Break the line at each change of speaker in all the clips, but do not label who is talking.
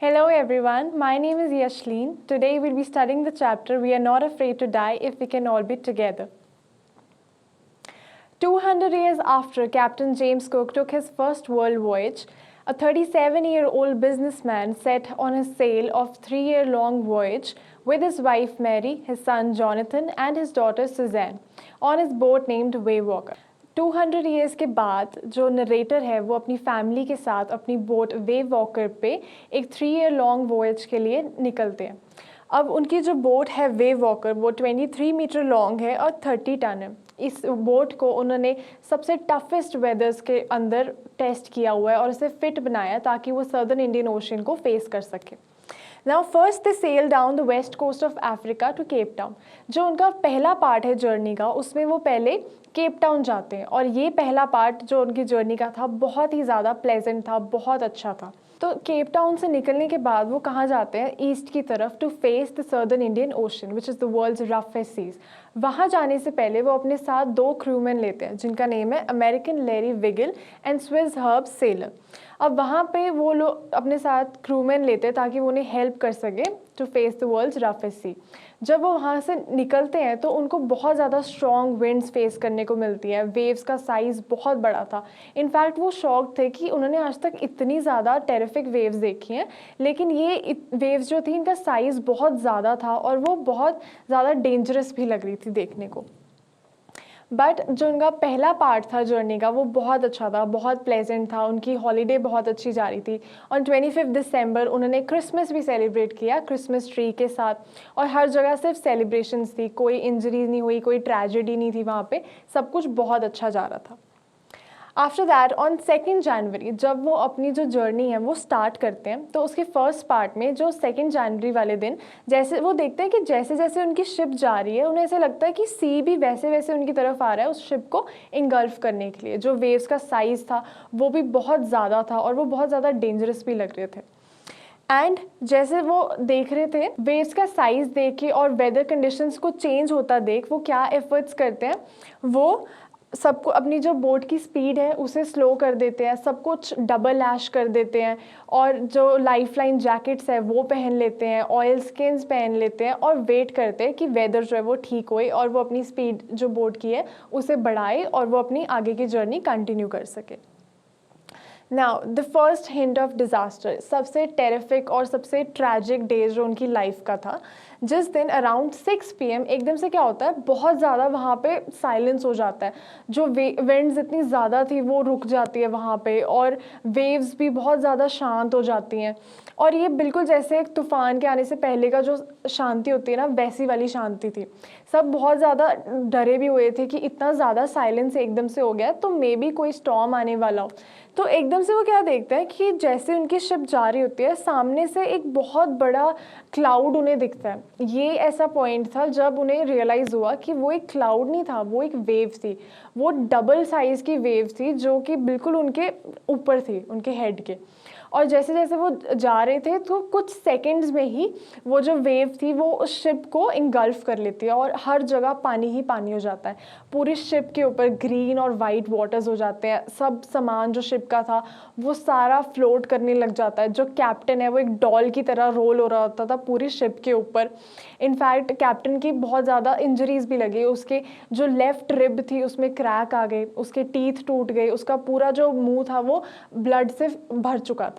Hello everyone, my name is Yashleen. Today we'll be studying the chapter We Are Not Afraid to Die If We Can All Be Together. 200 years after Captain James Cook took his first world voyage, a 37-year-old businessman set on a sail of 3-year-long voyage with his wife Mary, his son Jonathan and his daughter Suzanne on his boat named Waywalker. 200 years के बाद जो narrator है वो अपनी family के साथ अपनी boat wave walker पे एक 3 ईयर लॉन्ग वॉयज के लिए निकलते हैं। अब उनकी जो बोट है वेव वॉकर वो 23 मीटर लॉन्ग है और 30 टन है। इस बोट को उन्होंने सबसे टफेस्ट वेदर्स के अंदर टेस्ट किया हुआ है और उसे फिट बनाया ताकि वो सदर्न इंडियन ओशन को फेस कर सके। Now first they sail down the west coast of Africa to Cape Town. जो उनका पहला पार्ट है जर्नी का उसमें वो पहले केप टाउन जाते हैं और ये पहला पार्ट जो उनकी जर्नी का था बहुत ही ज़्यादा प्लेजेंट था, बहुत अच्छा था। तो केप टाउन से निकलने के बाद वो कहाँ जाते हैं? ईस्ट की तरफ to face the southern Indian Ocean which is the world's roughest seas. वहाँ जाने से पहले वो अपने साथ 2 क्रूमैन लेते हैं जिनका नेम है American Larry Vigil and Swiss Herb Seigler. अब वहाँ पे वो लोग अपने साथ क्रूमैन लेते हैं ताकि वो उन्हें हेल्प कर सके to face the world's roughest sea. जब वो वहाँ से निकलते हैं तो उनको बहुत ज़्यादा स्ट्रॉन्ग विंड्स फेस करने को मिलती है। वेव्स का साइज़ बहुत बड़ा था। इनफैक्ट वो शॉक थे कि उन्होंने आज तक इतनी ज़्यादा टेरिफिक वेव्स देखी हैं, लेकिन ये वेव्स जो थी इनका साइज़ बहुत ज़्यादा था और वो बहुत ज़्यादा डेंजरस भी लग रही थी देखने को। बट जो उनका पहला पार्ट था जर्नी का वो बहुत अच्छा था, बहुत प्लेजेंट था। उनकी हॉलीडे बहुत अच्छी जा रही थी। ऑन 25 दिसंबर उन्होंने क्रिसमस भी सेलिब्रेट किया क्रिसमस ट्री के साथ और हर जगह सिर्फ सेलिब्रेशंस थी, कोई इंजरीज नहीं हुई, कोई ट्रेजेडी नहीं थी वहाँ पे, सब कुछ बहुत अच्छा जा रहा था। आफ्टर दैट ऑन 2 जनवरी जब वो अपनी जो जर्नी है वो स्टार्ट करते हैं तो उसके फर्स्ट पार्ट में जो 2 जनवरी वाले दिन जैसे वो देखते हैं कि जैसे जैसे उनकी शिप जा रही है उन्हें ऐसे लगता है कि सी भी वैसे वैसे उनकी तरफ आ रहा है उस शिप को इंगल्फ करने के लिए। जो वेव्स का साइज़ था वो भी बहुत ज़्यादा था और वो बहुत ज़्यादा डेंजरस भी लग रहे थे। एंड जैसे वो देख रहे थे वेव्स का साइज़ देख के और वेदर कंडीशंस को चेंज होता देख वो क्या एफर्ट्स करते हैं, वो सबको अपनी जो बोट की स्पीड है उसे स्लो कर देते हैं, सब कुछ डबल लैश कर देते हैं और जो लाइफलाइन जैकेट्स है वो पहन लेते हैं, ऑयल स्किन्स पहन लेते हैं और वेट करते हैं कि वेदर जो है वो ठीक होए और वो अपनी स्पीड जो बोट की है उसे बढ़ाए और वो अपनी आगे की जर्नी कंटिन्यू कर सके। Now the first hint of disaster, सबसे टेरिफिक और सबसे ट्रैजिक डे जो उनकी लाइफ का था, जिस दिन अराउंड 6 PM एकदम से क्या होता है बहुत ज़्यादा वहाँ पे साइलेंस हो जाता है। जो विंड्स इतनी ज़्यादा थी वो रुक जाती है वहाँ पे और वेव्स भी बहुत ज़्यादा शांत हो जाती हैं और ये बिल्कुल जैसे एक तूफ़ान के आने से पहले का जो शांति होती है ना वैसी वाली शांति थी। सब बहुत ज़्यादा डरे भी हुए थे कि इतना ज़्यादा साइलेंस एकदम से हो गया तो मे बी कोई स्टॉर्म आने वाला हो। तो एकदम से वो क्या देखते हैं कि जैसे उनकी शिप जा रही होती है सामने से एक बहुत बड़ा क्लाउड उन्हें दिखता है। ये ऐसा पॉइंट था जब उन्हें रियलाइज़ हुआ कि वो एक क्लाउड नहीं था, वो एक वेव थी। वो डबल साइज़ की वेव थी जो कि बिल्कुल उनके ऊपर थी, उनके हेड के। और जैसे जैसे वो जा रहे थे तो कुछ सेकंड्स में ही वो जो वेव थी वो उस शिप को इंगल्फ कर लेती है और हर जगह पानी ही पानी हो जाता है। पूरी शिप के ऊपर ग्रीन और वाइट वाटर्स हो जाते हैं। सब सामान जो शिप का था वो सारा फ्लोट करने लग जाता है। जो कैप्टन है वो एक डॉल की तरह रोल हो रहा होता था पूरी शिप के ऊपर। इनफैक्ट कैप्टन की बहुत ज़्यादा इंजरीज भी लगी। उसके जो लेफ्ट रिब थी उसमें क्रैक आ गए, उसके टीथ टूट गए, उसका पूरा जो मुंह था वो ब्लड से भर चुका था।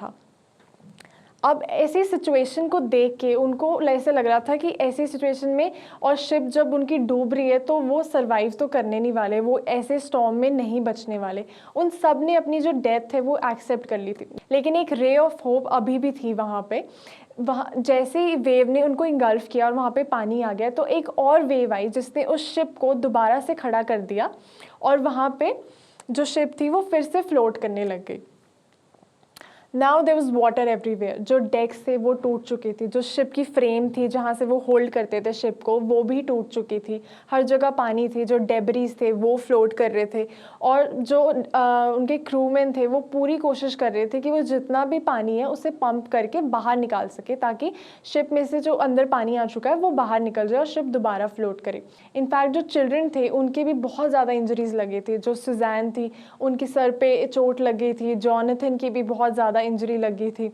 अब ऐसी सिचुएशन को देख के उनको ऐसे लग रहा था कि ऐसी सिचुएशन में और शिप जब उनकी डूब रही है तो वो सरवाइव तो करने नहीं वाले, वो ऐसे स्टॉर्म में नहीं बचने वाले। उन सब ने अपनी जो डेथ है वो एक्सेप्ट कर ली थी, लेकिन एक रे ऑफ होप अभी भी थी वहाँ पे। वहाँ जैसे ही वेव ने उनको इंगल्फ किया और वहाँ पे पानी आ गया तो एक और वेव आई जिसने उस शिप को दोबारा से खड़ा कर दिया और वहाँ पे जो शिप थी वो फिर से फ्लोट करने लग गई। Now there was water everywhere. जो डेक्स थे वो टूट चुकी थी, जो शिप की फ्रेम थी जहाँ से वो होल्ड करते थे शिप को वो भी टूट चुकी थी। हर जगह पानी थी, जो डेब्रीज थे वो फ्लोट कर रहे थे और जो उनके क्रूमैन थे वो पूरी कोशिश कर रहे थे कि वो जितना भी पानी है उसे पंप करके बाहर निकाल सके ताकि शिप में से जो अंदर पानी आ चुका है वो बाहर निकल जाए और शिप दोबारा फ्लोट करे। इनफैक्ट जो चिल्ड्रन थे उनके भी बहुत ज़्यादा इंजरीज लगी थी। जो सुजैन थी उनके सर पे चोट लगी थी, जॉनथन की भी बहुत ज़्यादा इंजरी लगी थी।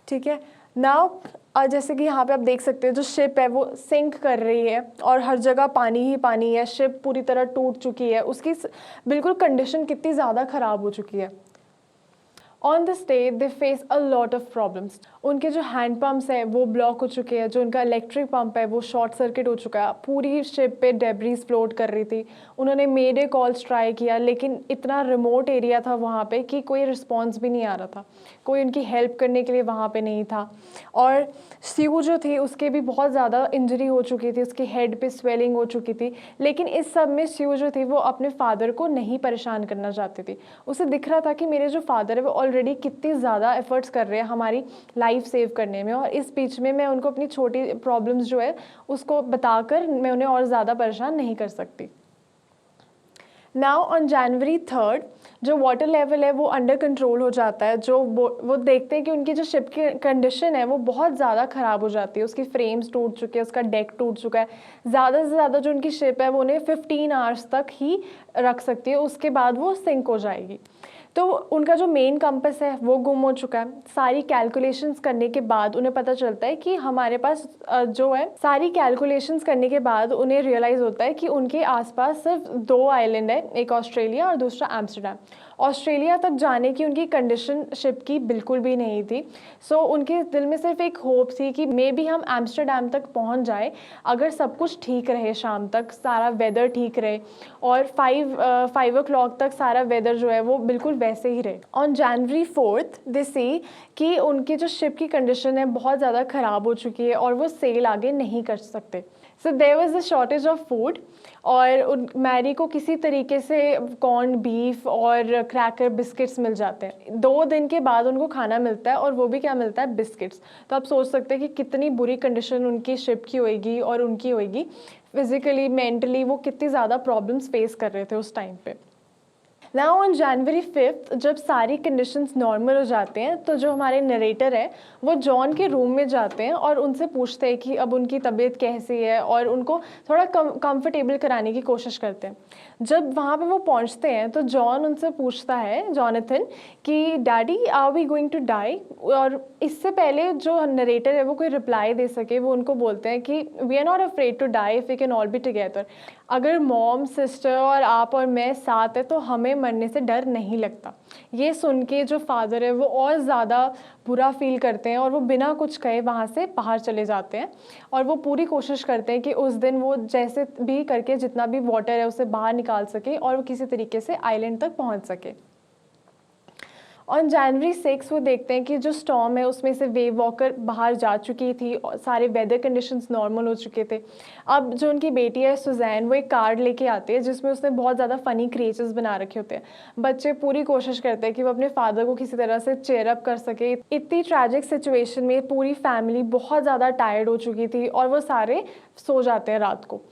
ठीक है, नाउ जैसे कि यहाँ पे आप देख सकते हैं जो शिप है वो सिंक कर रही है और हर जगह पानी ही पानी है, शिप पूरी तरह टूट चुकी है, उसकी बिल्कुल कंडीशन कितनी ज़्यादा ख़राब हो चुकी है। On this day they face a lot of problems. उनके जो हैंड पम्प्स है वो ब्लॉक हो चुके हैं, जो उनका इलेक्ट्रिक पंप है वो शॉर्ट सर्किट हो चुका है, पूरी शिप पे डेब्रीज फ्लोट कर रही थी। उन्होंने मेडे कॉल्स ट्राई किया लेकिन इतना रिमोट एरिया था वहाँ पे कि कोई रिस्पॉन्स भी नहीं आ रहा था, कोई उनकी हेल्प करने के लिए वहाँ पे नहीं था। और स्यू जो थी उसके भी बहुत ज़्यादा इंजरी हो चुकी थी, उसके हेड पे स्वेलिंग हो चुकी थी, लेकिन इस सब में स्यू जो थी वो अपने फादर को नहीं परेशान करना चाहती थी। उसे दिख रहा था कि मेरे जो फादर है वो ऑलरेडी कितनी ज़्यादा एफर्ट्स कर रहे हैं हमारी लाइफ सेव करने में, और इस बीच में मैं उनको अपनी छोटी प्रॉब्लम्स जो है उसको बताकर मैं उन्हें और ज़्यादा परेशान नहीं कर सकती। नाउ ऑन जनवरी 3 जो वाटर लेवल है वो अंडर कंट्रोल हो जाता है। जो वो देखते हैं कि उनकी जो शिप की कंडीशन है वो बहुत ज़्यादा ख़राब हो जाती है, उसकी फ्रेम्स टूट चुके हैं, उसका डेक टूट चुका है। ज़्यादा से ज़्यादा जो उनकी शिप है वो उन्हें 15 आवर्स तक ही रख सकती है, उसके बाद वो सिंक हो जाएगी। तो उनका जो मेन कंपस है वो गुम हो चुका है। सारी कैलकुलेशंस करने के बाद उन्हें पता चलता है कि हमारे पास जो है, सारी कैलकुलेशंस करने के बाद उन्हें रियलाइज़ होता है कि उनके आसपास सिर्फ 2 आइलैंड है, एक ऑस्ट्रेलिया और दूसरा एम्स्टर्डम। ऑस्ट्रेलिया तक जाने की उनकी कंडीशन शिप की बिल्कुल भी नहीं थी। सो उनके दिल में सिर्फ एक होप थी कि मे बी हम एम्स्टर्डम तक पहुंच जाए अगर सब कुछ ठीक रहे, शाम तक सारा वेदर ठीक रहे और 5 o'clock तक सारा वेदर जो है वो बिल्कुल वैसे ही रहे। ऑन जनवरी 4 दे सी कि उनकी जो शिप की कंडीशन है बहुत ज़्यादा ख़राब हो चुकी है और वो सेल आगे नहीं कर सकते। So there was a shortage of food और मैरी को किसी तरीके से कॉर्न बीफ और क्रैकर बिस्किट्स मिल जाते हैं। 2 दिन के बाद उनको खाना मिलता है और वो भी क्या मिलता है, बिस्किट्स। तो आप सोच सकते हैं कि कितनी बुरी कंडीशन उनकी शिप की होएगी और उनकी होएगी, फिजिकली मेंटली वो कितनी ज़्यादा प्रॉब्लम्स फेस कर रहे थे उस टाइम पे। नाउ ऑन जनवरी 5 जब सारी कंडीशंस नॉर्मल हो जाते हैं तो जो हमारे नरेटर है वो जॉन के रूम में जाते हैं और उनसे पूछते हैं कि अब उनकी तबीयत कैसी है और उनको थोड़ा कंफर्टेबल कराने की कोशिश करते हैं। जब वहाँ पे वो पहुँचते हैं तो जॉन उनसे पूछता है, जॉनथन, कि daddy are we going to die. और इससे पहले जो नरेटर है वो कोई रिप्लाई दे सके वो उनको बोलते हैं कि we are not afraid to die if we can all be together. अगर मॉम, सिस्टर और आप और मैं साथ है तो हमें मरने से डर नहीं लगता। ये सुन के जो फादर है वो और ज़्यादा बुरा फील करते हैं और वो बिना कुछ कहे वहाँ से बाहर चले जाते हैं और वो पूरी कोशिश करते हैं कि उस दिन वो जैसे भी करके जितना भी वाटर है उसे बाहर निकाल सके और वो किसी तरीके से आइलैंड तक पहुँच सके। ऑन जनवरी 6 वो देखते हैं कि जो स्टॉर्म है उसमें से वेव वॉकर बाहर जा चुकी थी और सारे वेदर कंडीशंस नॉर्मल हो चुके थे। अब जो उनकी बेटी है सुजैन वो एक कार्ड लेके आती है जिसमें उसने बहुत ज़्यादा फ़नी क्रिएचर्स बना रखे होते हैं। बच्चे पूरी कोशिश करते हैं कि वो अपने फादर को किसी तरह से चेयर अप कर सके। इतनी ट्रैजिक सिचुएशन में पूरी फैमिली बहुत ज़्यादा टायर्ड हो चुकी थी और वो सारे सो जाते हैं रात को।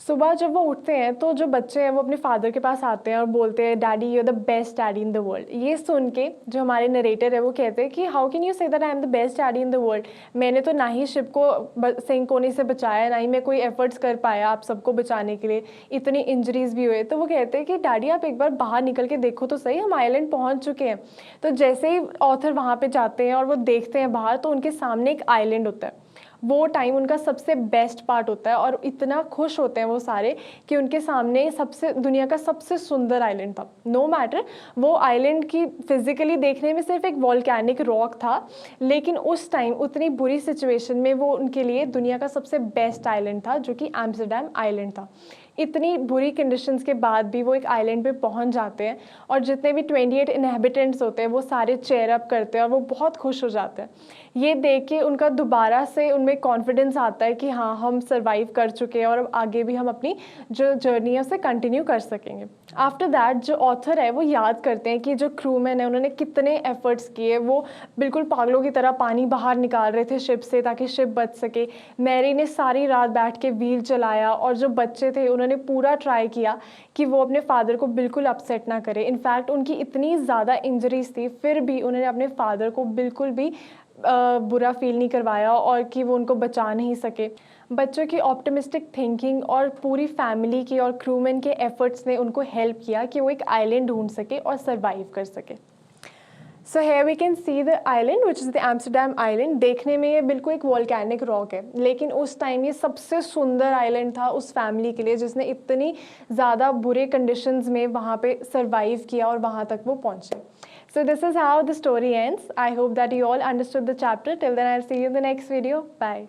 सुबह जब वो उठते हैं तो जो बच्चे हैं वो अपने फादर के पास आते हैं और बोलते हैं, daddy you are the best daddy in the world. ये सुन के जो हमारे नरेटर है वो कहते हैं कि how can you say that I am the best daddy in the world. मैंने तो ना ही शिप को सिंक होने से बचाया, ना ही मैं कोई एफर्ट्स कर पाया आप सबको बचाने के लिए, इतनी इंजरीज भी हुए। तो वो कहते हैं कि डैडी आप एक बार बाहर निकल के देखो तो सही, हम आइलैंड पहुँच चुके हैं। तो जैसे ही ऑथर वहाँ पर जाते हैं और वो देखते हैं बाहर तो उनके सामने एक आइलैंड होता है। वो टाइम उनका सबसे बेस्ट पार्ट होता है और इतना खुश होते हैं वो सारे कि उनके सामने सबसे दुनिया का सबसे सुंदर आइलैंड था। नो मैटर वो आइलैंड की फिजिकली देखने में सिर्फ एक वॉल्केनिक रॉक था, लेकिन उस टाइम उतनी बुरी सिचुएशन में वो उनके लिए दुनिया का सबसे बेस्ट आइलैंड था जो कि एम्स्टर्डम आइलैंड था। इतनी बुरी कंडीशंस के बाद भी वो एक आइलैंड पे पहुंच जाते हैं और जितने भी 28 इनहेबिटेंट्स होते हैं वो सारे चेयर अप करते हैं और वो बहुत खुश हो जाते हैं। ये देख के उनका दोबारा से उनमें कॉन्फिडेंस आता है कि हाँ हम सर्वाइव कर चुके हैं और अब आगे भी हम अपनी जो जर्नी है उसे कंटिन्यू कर सकेंगे। आफ्टर दैट जो ऑथर है वो याद करते हैं कि जो क्रूमैन है उन्होंने कितने एफर्ट्स किए, वो बिल्कुल पागलों की तरह पानी बाहर निकाल रहे थे शिप से ताकि शिप बच सके। मैरी ने सारी रात बैठ के व्हील चलाया और जो बच्चे थे उन्होंने पूरा ट्राई किया कि वो अपने फादर को बिल्कुल अपसेट ना करे। इनफैक्ट उनकी इतनी ज़्यादा इंजरीज थी फिर भी उन्होंने अपने फादर को बिल्कुल भी बुरा फील नहीं करवाया और कि वो उनको बचा नहीं सके। बच्चों की ऑप्टिमिस्टिक थिंकिंग और पूरी फैमिली की और क्रूमैन के एफर्ट्स ने उनको हेल्प किया कि वो एक आइलैंड ढूंढ सके और सर्वाइव कर सके। So here we can see the island which is the Amsterdam Island. देखने में ये बिल्कुल एक वॉल्केनिक रॉक है, लेकिन उस टाइम ये सबसे सुंदर आइलैंड था उस फैमिली के लिए जिसने इतनी ज़्यादा बुरे कंडीशंस में वहाँ पे सर्वाइव किया और वहाँ तक वो पहुँचे। So this is how the story ends. I hope that you all understood the chapter. Till then, I'll see you in the next video. Bye.